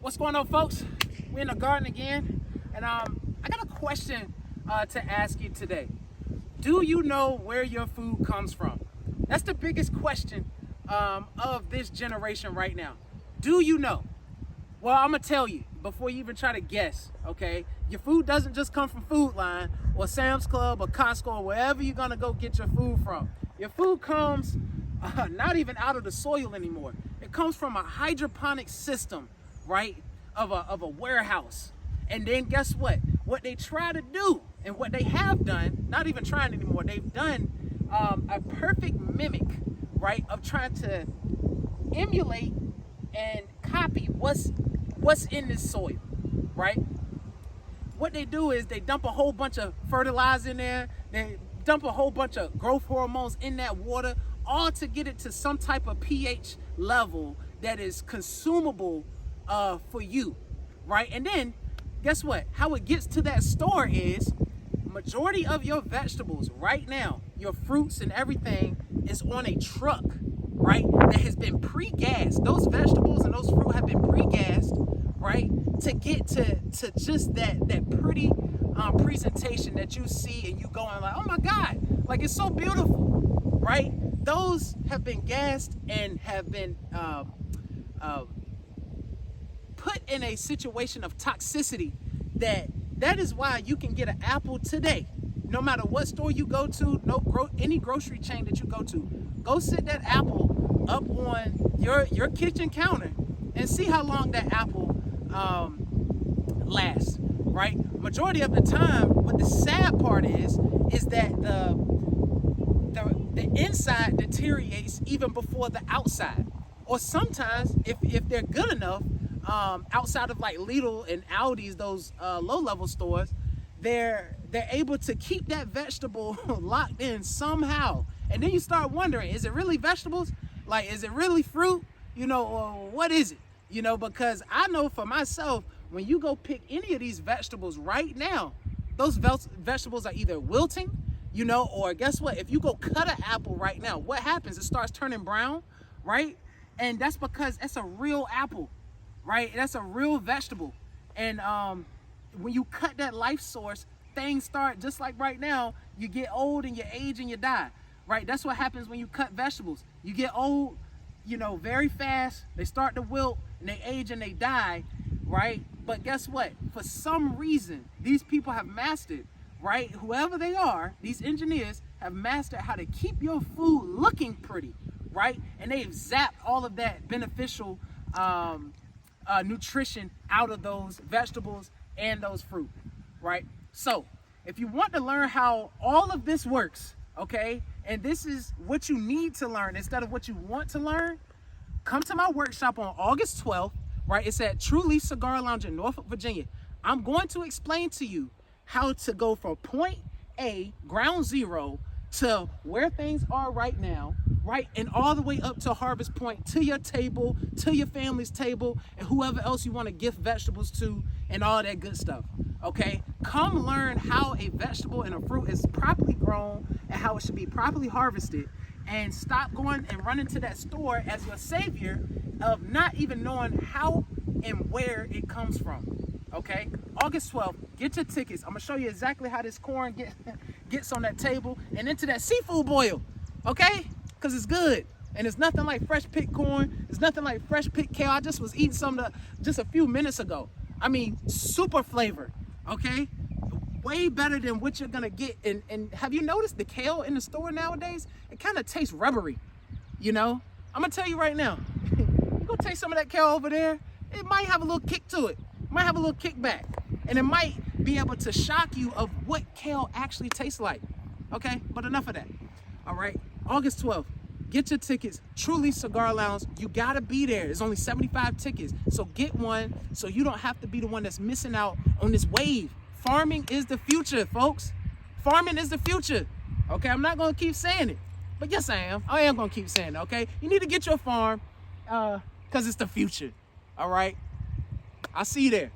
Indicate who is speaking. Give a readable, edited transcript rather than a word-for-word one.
Speaker 1: What's going on, folks? We're in the garden again, and I got a question to ask you today. Do you know where your food comes from? That's the biggest question of this generation right now. Do you know? Well, I'm gonna tell you before you even try to guess. Okay, your food doesn't just come from Food Line or Sam's Club or Costco or wherever you're gonna go get your food from. Your food comes not even out of the soil anymore. It comes from a hydroponic system, right, of a warehouse. And then guess what? What they try to do and what they have done, not even trying anymore, they've done a perfect mimic, right, of trying to emulate and copy what's in this soil, right? What they do is they dump a whole bunch of fertilizer in there, they dump a whole bunch of growth hormones in that water, all to get it to some type of pH level that is consumable for you, right? And then guess what? How it gets to that store is majority of your vegetables right now, your fruits and everything is on a truck, right? That has been pre-gassed. Those vegetables and those fruit have been pre-gassed, right? To get to just that pretty presentation that you see and you going like, oh my God, like it's so beautiful, right? Those have been gassed and have been put in a situation of toxicity that is why you can get an apple today. No matter what store you go to, any grocery chain that you go to, go sit that apple up on your kitchen counter and see how long that apple lasts, right? Majority of the time, what the sad part is that the inside deteriorates even before the outside. Or sometimes, if they're good enough, outside of like Lidl and Aldi's, those low-level stores, they're able to keep that vegetable locked in somehow. And then you start wondering, is it really vegetables? Like, is it really fruit? You know, or what is it? You know, because I know for myself, when you go pick any of these vegetables right now, those vegetables are either wilting, you know, or guess what? If you go cut an apple right now, what happens? It starts turning brown, right? And that's because it's a real apple, right? That's a real vegetable. And when you cut that life source, things start just like right now. You get old and you age and you die, right? That's what happens when you cut vegetables. You get old, you know, very fast. They start to wilt and they age and they die, right? But guess what? For some reason, these people have mastered, right? Whoever they are, these engineers have mastered how to keep your food looking pretty, right? And they've zapped all of that beneficial nutrition out of those vegetables and those fruit, right? So if you want to learn how all of this works, okay, and this is what you need to learn instead of what you want to learn, come to my workshop on August 12th, right? It's at True Leaf Cigar Lounge in Norfolk, Virginia. I'm going to explain to you how to go from point A, ground zero, to where things are right now, right? And all the way up to harvest point, to your table, to your family's table, and whoever else you want to gift vegetables to, and all that good stuff, okay? Come learn how a vegetable and a fruit is properly grown and how it should be properly harvested, and stop going and running to that store as your savior of not even knowing how and where it comes from, okay? August 12th, get your tickets. I'm gonna show you exactly how this corn gets on that table and into that seafood boil, okay? Because it's good. And it's nothing like fresh picked corn. It's nothing like fresh picked kale. I just was eating some just a few minutes ago. I mean, super flavor, okay? Way better than what you're gonna get. And have you noticed the kale in the store nowadays? It kind of tastes rubbery, you know? I'm gonna tell you right now, you go taste some of that kale over there, it might have a little kick to it. It might have a little kickback. And it might be able to shock you of what kale actually tastes like, okay? But enough of that, all right? August 12th, get your tickets, True Leaf Cigar Lounge. You gotta be there. There's only 75 tickets. So get one so you don't have to be the one that's missing out on this wave. Farming is the future, folks. Farming is the future. Okay, I'm not gonna keep saying it, but yes I am. I am gonna keep saying it, okay? You need to get your farm, because it's the future, all right? I'll see you there.